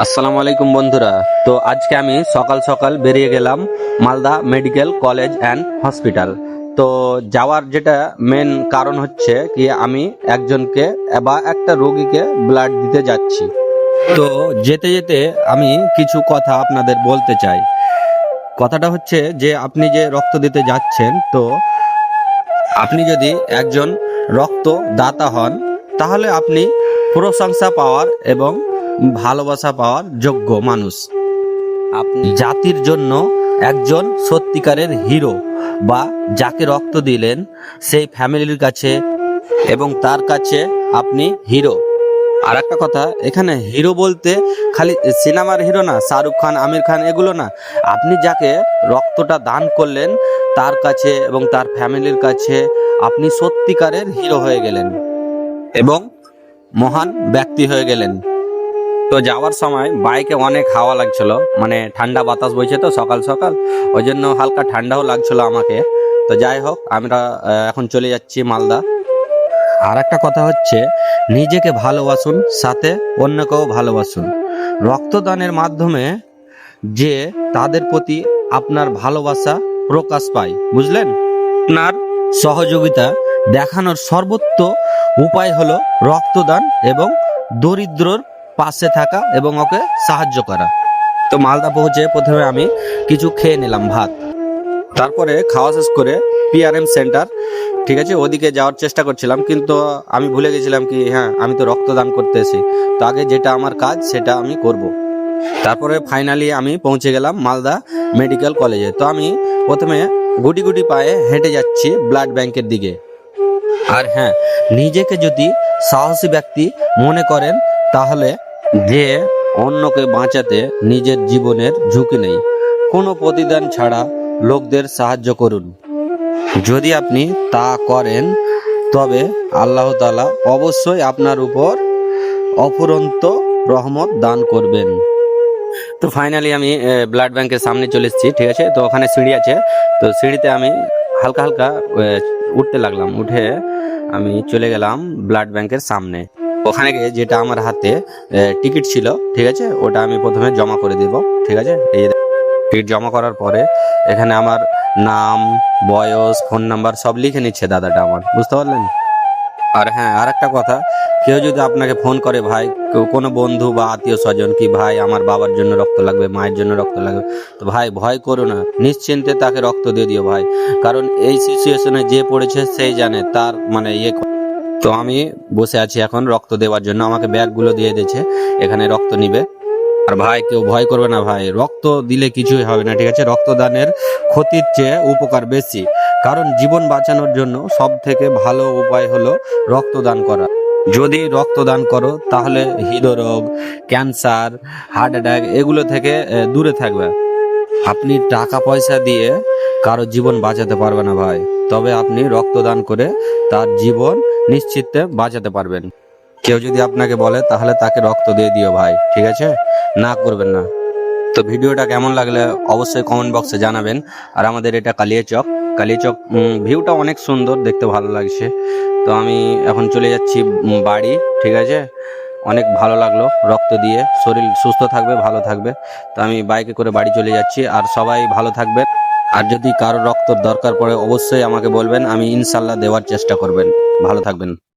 আসসালামু আলাইকুম বন্ধুরা। তো আজকে আমি সকাল সকাল বেরিয়ে গেলাম Malda medical college and hospital. তো যাওয়ার যেটা মেন কারণ হচ্ছে কি আমি একজনকে বা একটা রোগীকে ব্লাড দিতে যাচ্ছি। তো যেতে যেতে আমি কিছু কথা আপনাদের বলতে চাই। কথাটা হচ্ছে যে আপনি যে রক্ত দিতে যাচ্ছেন, তো আপনি যদি একজন রক্তদাতা হন তাহলে আপনি প্রশংসা পাওয়ার এবং ভালোবাসা পাওয়ার যোগ্য মানুষ। আপনি জাতির জন্য একজন সত্যিকারের হিরো, বা যাকে রক্ত দিলেন সেই ফ্যামিলির কাছে এবং তার কাছে আপনি হিরো। আর একটা কথা, এখানে হিরো বলতে খালি সিনেমার হিরো না, শাহরুখ খান, আমির খান এগুলো না। আপনি যাকে রক্তটা দান করলেন তার কাছে এবং তার ফ্যামিলির কাছে আপনি সত্যিকারের হিরো হয়ে গেলেন এবং মহান ব্যক্তি হয়ে গেলেন। তো যাওয়ার সময় বাইকে অনেক হাওয়া লাগছিল, মানে ঠান্ডা বাতাস বইছে তো সকাল সকাল, ওই জন্য হালকা ঠান্ডাও লাগছিল আমাকে। তো যাই হোক, আমরা এখন চলে যাচ্ছি মালদা। আর একটা কথা হচ্ছে, নিজেকে ভালোবাসুন, সাথে অন্যকেও ভালোবাসুন। রক্তদানের মাধ্যমে যে তাদের প্রতি আপনার ভালোবাসা প্রকাশ পায়, বুঝলেন? আপনার সহযোগিতা দেখানোর সর্বোচ্চ উপায় হলো রক্তদান এবং দরিদ্রর পাশে থাকা এবং ওকে সাহায্য করা। তো মালদা পৌঁছে প্রথমে আমি কিছু খেয়ে নিলাম ভাত, তারপরে খাওয়া শেষ করে পিআরএম সেন্টার, ঠিক আছে, ওদিকে যাওয়ার চেষ্টা করছিলাম, কিন্তু আমি ভুলে গেছিলাম কি হ্যাঁ আমি তো রক্তদান করতে এসেছি, তো আগে যেটা আমার কাজ সেটা আমি করব। তারপরে ফাইনালি আমি পৌঁছে গেলাম মালদা মেডিকেল কলেজে। তো আমি প্রথমে গুটি গুটি পায়ে হেঁটে যাচ্ছি ব্লাড ব্যাংকের দিকে। আর হ্যাঁ, নিজেকে যদি সাহসী ব্যক্তি মনে করেন তাহলে যে অন্যকে বাঁচাতে নিজের জীবনের ঝুঁকি নেই, কোনো প্রতিদান ছাড়া লোকদের সাহায্য করুন। যদি আপনি তা করেন তবে আল্লাহ তাআলা অবশ্যই আপনার উপর অফুরন্ত রহমত দান করবেন। তো ফাইনালি আমি ব্লাড ব্যাংকের সামনে চলে এসেছি, ঠিক আছে। তো ওখানে সিঁড়ি আছে, তো সিঁড়িতে আমি হালকা হালকা উঠতে লাগলাম। উঠে আমি চলে গেলাম ব্লাড ব্যাংকের সামনে। ওখানে গিয়ে যেটা আমার হাতে টিকিট ছিল, ঠিক আছে, ওটা আমি প্রথমে জমা করে দেব, ঠিক আছে। এই টিকিট জমা করার পরে এখানে আমার নাম, বয়স, ফোন নাম্বার সব লিখে নিচ্ছে দাদাটা আমার, বুঝতে পারলেন? আর হ্যাঁ, আর একটা কথা, কেউ যদি আপনাকে ফোন করে, ভাই কোনো বন্ধু বা আত্মীয় স্বজন, কি ভাই আমার বাবার জন্য রক্ত লাগবে, মায়ের জন্য রক্ত লাগবে, তো ভাই ভয় করো না, নিশ্চিন্তে তাকে রক্ত দিয়ে দিও ভাই। কারণ এই সিচুয়েশনে যে পড়েছে সেই জানে তার মানে তো আমি বসে আছি এখন রক্ত দেওয়ার জন্য, আমাকে ব্যাগগুলো দিয়ে দিয়েছে, এখানে রক্ত নিবে। আর ভাই কেউ ভয় করবে না ভাই, রক্ত দিলে কিছুই হবে না, ঠিক আছে। রক্তদানের ক্ষতির চেয়ে উপকার বেশি, কারণ জীবন বাঁচানোর জন্য সব থেকে ভালো উপায় হলো রক্তদান করা। যদি রক্তদান করো তাহলে হৃদরোগ, ক্যান্সার, হার্ট অ্যাটাক এগুলো থেকে দূরে থাকবে। আপনি টাকা পয়সা দিয়ে কারো জীবন বাঁচাতে পারবে না ভাই, তবে আপনি রক্তদান করে তার জীবন নিশ্চিতে বাঁচাতে পারবেন। কেউ যদি আপনাকে বলে তাহলে তাকে রক্ত দিয়ে দিও ভাই, ঠিক আছে, না করবেন না। তো ভিডিওটা কেমন লাগলে অবশ্যই কমেন্ট বক্সে জানাবেন। আর আমাদের এটা কালিয়াচক, কালিয়াচক ভিউটা অনেক সুন্দর, দেখতে ভালো লাগছে। তো আমি এখন চলে যাচ্ছি বাড়ি, ঠিক আছে। অনেক ভালো লাগলো রক্ত দিয়ে, শরীর সুস্থ থাকবে, ভালো থাকবে। তো আমি বাইকে করে বাড়ি চলে যাচ্ছি। আর সবাই ভালো থাকবেন। আর যদি কারো রক্তর দরকার পড়ে অবশ্যই আমাকে বলবেন, আমি ইনশাল্লাহ দেওয়ার চেষ্টা করবেন। ভালো থাকবেন।